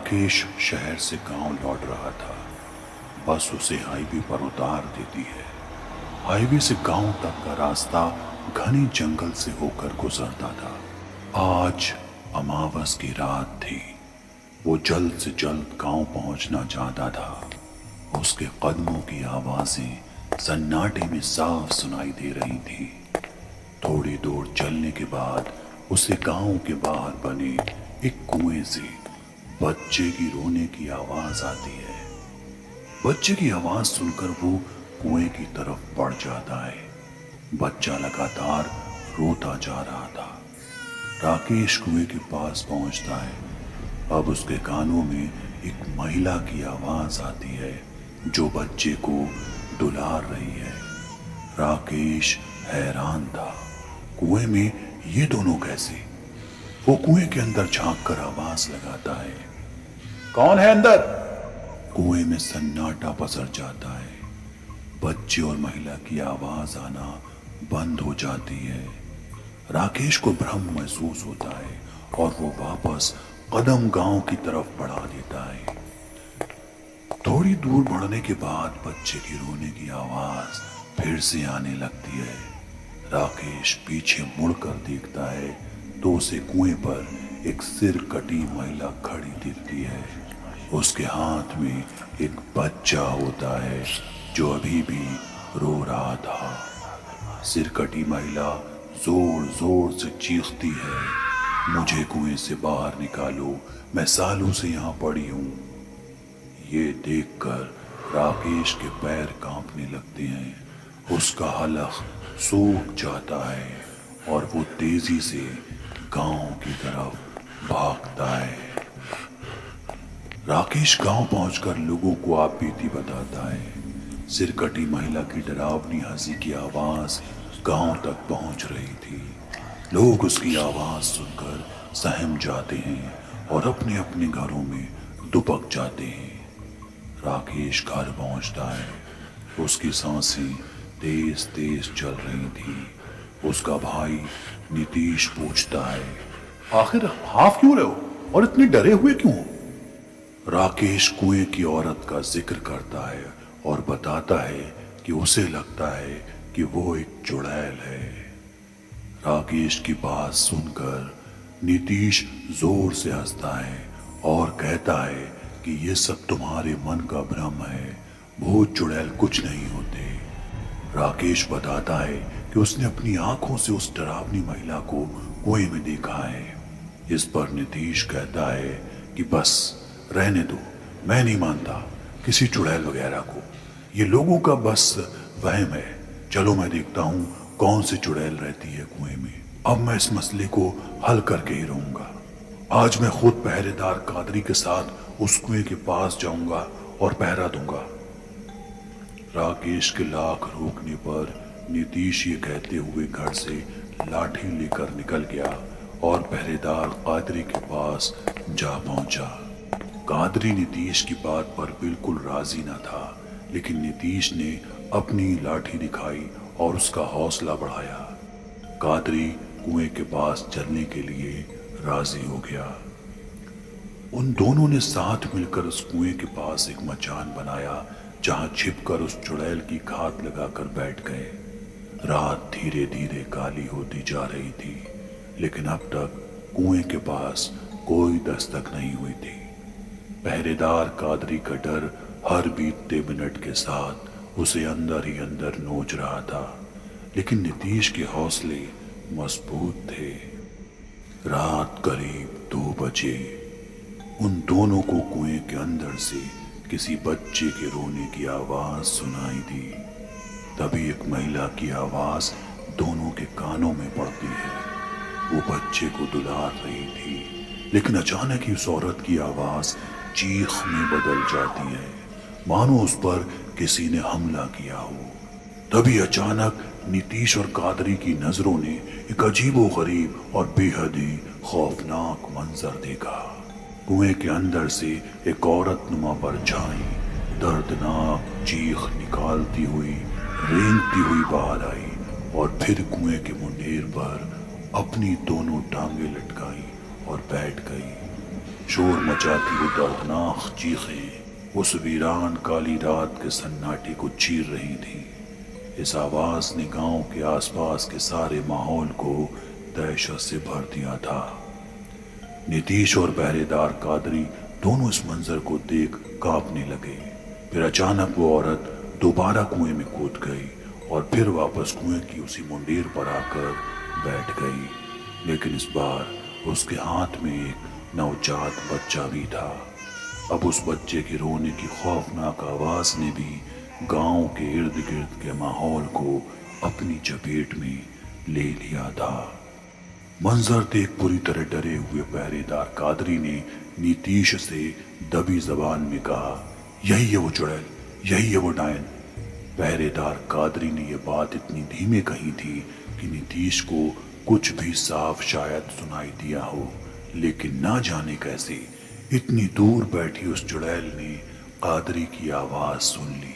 राकेश शहर से गांव लौट रहा था। बस उसे हाईवे पर उतार देती है। हाईवे से गांव तक का रास्ता घने जंगल से होकर गुजरता था। आज अमावस की रात थी। वो जल्द से जल्द गांव पहुंचना चाहता था। उसके कदमों की आवाजें सन्नाटे में साफ सुनाई दे रही थी। थोड़ी दूर चलने के बाद उसे गांव के बाहर बने एक कुएं से बच्चे की रोने की आवाज आती है। बच्चे की आवाज सुनकर वो कुएं की तरफ बढ़ जाता है। बच्चा लगातार रोता जा रहा था। राकेश कुएं के पास पहुंचता है। अब उसके कानों में एक महिला की आवाज आती है जो बच्चे को दुलार रही है। राकेश हैरान था, कुएं में ये दोनों कैसे? वो कुएं के अंदर झांक कर आवाज लगाता है, कौन है अंदर? कुएं में सन्नाटा पसर जाता है। बच्चे और महिला की आवाज आना बंद हो जाती है। राकेश को भ्रम महसूस होता है और वो वापस कदम गांव की तरफ बढ़ा देता है। थोड़ी दूर बढ़ने के बाद बच्चे की रोने की आवाज फिर से आने लगती है। राकेश पीछे मुड़कर देखता है तो उसे कुएं पर एक सिर कटी महिला खड़ी दिखती है। उसके हाथ में एक बच्चा होता है जो अभी भी रो रहा था। सिर कटी महिला जोर जोर से चीखती है, मुझे कुएं से बाहर निकालो, मैं सालों से यहां पड़ी हूं। ये देखकर राकेश के पैर कांपने लगते हैं। उसका हलक सूख जाता है और वो तेजी से गांव की तरफ भागता है। राकेश गांव पहुंचकर लोगों को आपबीती बताता है। सिरकटी महिला की डरावनी हंसी की आवाज गांव तक पहुंच रही थी। लोग उसकी आवाज सुनकर सहम जाते हैं और अपने अपने घरों में दुबक जाते हैं। राकेश घर पहुंचता है। उसकी सांसें तेज तेज चल रही थी। उसका भाई नीतीश पूछता है, आखिर हाफ क्यों रहे हो और इतने डरे हुए क्यों हो? राकेश कुएं की औरत का जिक्र करता है और बताता है कि उसे लगता है कि वो एक चुड़ैल है। राकेश की बात सुनकर नीतीश जोर से हंसता है और कहता है कि ये सब तुम्हारे मन का भ्रम है, भूत चुड़ैल कुछ नहीं होते। राकेश बताता है कि उसने अपनी आंखों से उस डरावनी महिला को कुएं में देखा है। इस पर नीतीश कहता है कि बस रहने दो, मैं नहीं मानता किसी चुड़ैल वगैरह को, ये लोगों का बस वहम है। चलो मैं देखता हूं कौन सी चुड़ैल रहती है कुएं में। अब मैं इस मसले को हल करके ही रहूंगा। आज मैं खुद पहरेदार कादरी के साथ उस कुएं के पास जाऊंगा और पहरा दूंगा। राकेश के लाख रोकने पर नीतीश ये कहते हुए घर से लाठी लेकर निकल गया और पहरेदार कादरी के पास जा पहुंचा। कादरी नीतीश की बात पर बिल्कुल राजी न था, लेकिन नीतीश ने अपनी लाठी दिखाई और उसका हौसला बढ़ाया। कादरी कुएं के पास चलने के लिए राजी हो गया। उन दोनों ने साथ मिलकर उस कुएं के पास एक मचान बनाया जहां छिपकर उस चुड़ैल की घात लगाकर बैठ गए। रात धीरे धीरे काली होती जा रही थी, लेकिन अब तक कुएं के पास कोई दस्तक नहीं हुई थी। पहरेदार कादरी का डर हर बीतते मिनट के साथ उसे अंदर ही अंदर नोच रहा था, लेकिन नीतीश के हौसले मजबूत थे। रात करीब 2 बजे उन दोनों को कुएं के अंदर से किसी बच्चे के रोने की आवाज सुनाई दी। तभी एक महिला की आवाज दोनों के कानों में पड़ती है। वो बच्चे को दुलार रही थी, लेकिन अचानक ही उस औरत की आवाज चीख में बदल जाती है, मानो उस पर किसी ने हमला किया हो। तभी अचानक नीतीश और कादरी की नजरों ने एक अजीबोगरीब और बेहद ही खौफनाक मंजर देखा। कुएं के अंदर से एक औरत नुमा परछाई दर्दनाक चीख निकालती हुई रेंगती हुई बाहर आई और फिर कुएं के मुंडेर पर अपनी दोनों टांगे लटकाई और बैठ गई। शोर मचाती वो दर्दनाक चीखें उस वीरान काली रात के सन्नाटे को चीर रही थी। इस आवाज ने गांव के आसपास के सारे माहौल को दहशत से भर दिया था। नीतीश और पहरेदार कादरी दोनों इस मंजर को देख कांपने लगे। फिर अचानक वो औरत दोबारा कुएं में कूद गई और फिर वापस कुएं की उसी मुंडेर पर आकर बैठ गई। लेकिन इस बार उसके हाथ में एक नवजात बच्चा भी था। अब उस बच्चे के रोने की खौफनाक आवाज ने भी गांव के इर्द गिर्द के माहौल को अपनी चपेट में ले लिया था। मंजर देख पूरी तरह डरे हुए पहरेदार कादरी ने नीतीश से दबी जबान में कहा, यही है वो चुड़ैल, यही है वो डायन। पहरेदार कादरी ने यह बात इतनी धीमे कही थी कि नीतीश को कुछ भी साफ शायद सुनाई दिया हो, लेकिन ना जाने कैसे इतनी दूर बैठी उस चुड़ैल ने कादरी की आवाज सुन ली।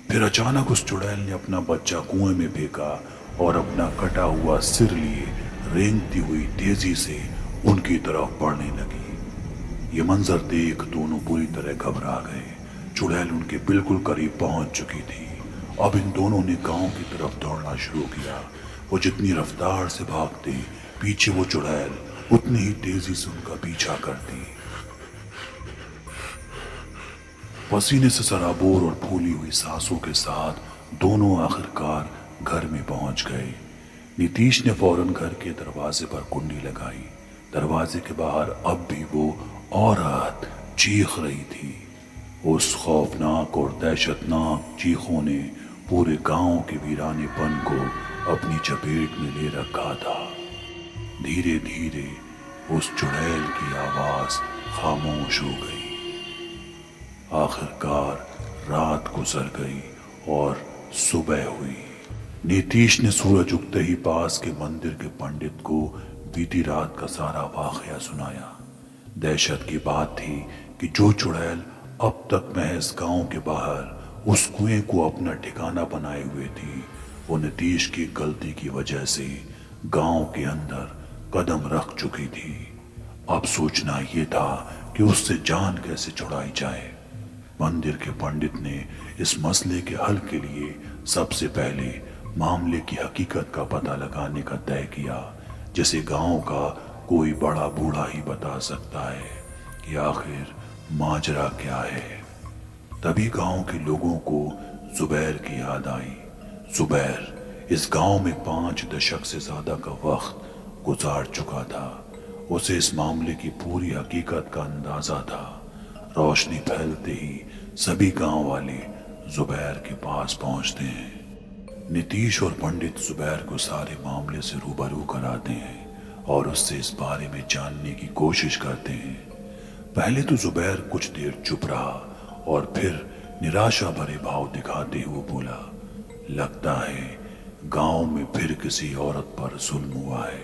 फिर अचानक उस चुड़ैल ने अपना बच्चा कुएं में फेंका और अपना कटा हुआ सिर लिए रेंगती हुई तेजी से उनकी तरफ बढ़ने लगी। ये मंजर देख दोनों पूरी तरह घबरा गए। चुड़ैल उनके बिल्कुल करीब पहुंच चुकी थी। अब इन दोनों ने गांव की तरफ दौड़ना शुरू किया। वो जितनी रफ्तार से भागते, पीछे वो चुड़ैल उतनी ही तेजी से उनका पीछा करती। पसीने से सराबोर और फूली हुई सांसों के साथ दोनों आखिरकार घर में पहुंच गए। नीतीश ने फौरन घर के दरवाजे पर कुंडी लगाई। दरवाजे के बाहर अब भी वो औरत चीख रही थी। उस खौफनाक और दहशतनाक चीखों ने पूरे गांव के वीरानेपन को अपनी चपेट में ले रखा था। धीरे धीरे उस चुड़ैल की आवाज खामोश हो गई। आखिरकार रात गुजर गई और सुबह हुई। नीतीश ने सूरज उगते ही पास के मंदिर के पंडित को बीती रात का सारा वाकया सुनाया। दहशत की बात थी कि जो चुड़ैल अब तक महज गांव के बाहर उस कुएं को अपना ठिकाना बनाए हुए थी, वो नीतीश की गलती की वजह से गांव के अंदर कदम रख चुकी थी। अब सोचना यह था कि उससे जान कैसे छुड़ाई जाए। मंदिर के पंडित ने इस मसले के हल के लिए सबसे पहले मामले की हकीकत का पता लगाने का तय किया, जिसे गांव का कोई बड़ा बूढ़ा ही बता सकता है कि आखिर माजरा क्या है। तभी गांव के लोगों को जुबैर की याद आई। जुबैर इस गांव में 5 दशक से ज्यादा का वक्त गुजार चुका था। उसे इस मामले की पूरी हकीकत का अंदाजा था। रोशनी फैलते ही सभी गांव वाले जुबैर के पास पहुंचते हैं। नीतीश और पंडित जुबैर को सारे मामले से रूबरू कराते हैं और उससे इस बारे में जानने की कोशिश करते हैं। पहले तो जुबैर कुछ देर चुप रहा और फिर निराशा भरे भाव दिखाते हुए बोला, लगता है गांव में फिर किसी औरत पर जुल्म हुआ है।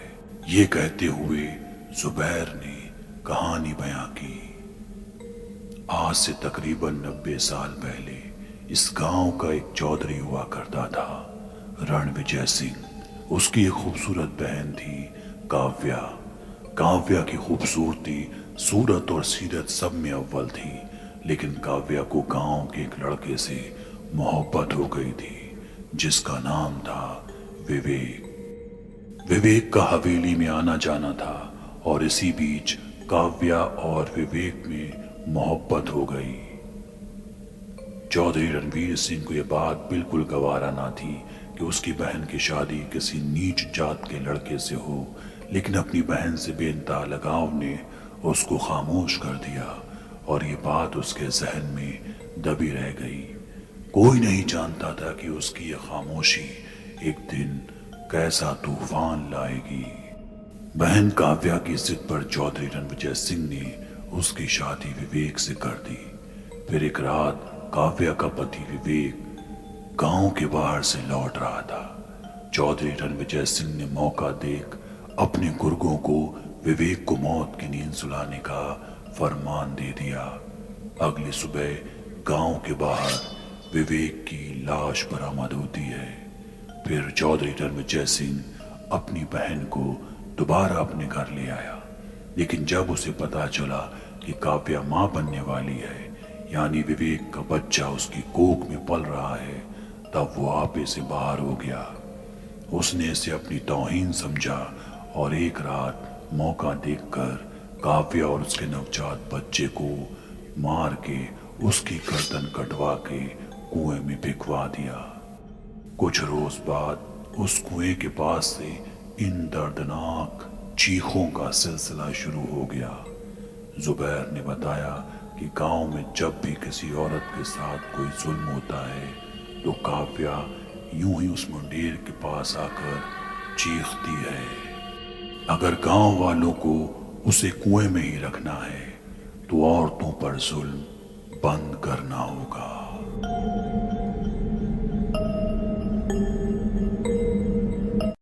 ये कहते हुए जुबैर ने कहानी बयां की। आज से तकरीबन 90 साल पहले इस गांव का एक चौधरी हुआ करता था, रणविजय सिंह। उसकी एक खूबसूरत बहन थी काव्या। काव्या की खूबसूरती, सूरत और सीरत सब में अव्वल थी, लेकिन काव्या को गांव के एक लड़के से मोहब्बत हो गई थी जिसका नाम था विवेक। विवेक का हवेली में आना जाना था और इसी बीच काव्या और विवेक में मोहब्बत हो गई। चौधरी रणवीर सिंह को यह बात बिल्कुल गवारा ना थी कि उसकी बहन की शादी किसी नीच जात के लड़के से हो, लेकिन अपनी बहन से बेइंतहा लगाव ने उसको खामोश कर दिया और ये बात उसके जहन में दबी रह गई। कोई नहीं जानता था कि उसकी यह खामोशी एक दिन कैसा तूफान लाएगी। बहन काव्या की जिद पर चौधरी रणविजय सिंह ने उसकी शादी विवेक से कर दी। फिर एक रात काव्या का पति विवेक गांव के बाहर से लौट रहा था। चौधरी रणविजय सिंह ने मौका देख अपने गुर्गों को विवेक को मौत की नींद सुलाने का फरमान दे दिया। अगली सुबह गांव के बाहर विवेक की लाश बरामद होती है। फिर चौधरी रणविजय सिंह अपनी बहन को दोबारा अपने घर ले आया, लेकिन जब उसे पता चला कि काव्या मां बनने वाली है, यानी विवेक का बच्चा उसकी कोख में पल रहा है, तब वो आपे से बाहर हो गया। उसने इसे अपनी तौहीन समझा और एक रात मौका देखकर काव्या और उसके नवजात बच्चे को मार के उसकी गर्दन कटवा के कुएं में भिगवा दिया। कुछ रोज बाद उस कुएं के पास से इन दर्दनाक चीखों का सिलसिला शुरू हो गया। जुबैर ने बताया कि गांव में जब भी किसी औरत के साथ कोई जुल्म होता है तो काव्या यूं ही उस मुंडेर के पास आकर चीखती है। अगर गांव वालों को उसे कुएं में ही रखना है तो औरतों पर जुल्म बंद करना होगा।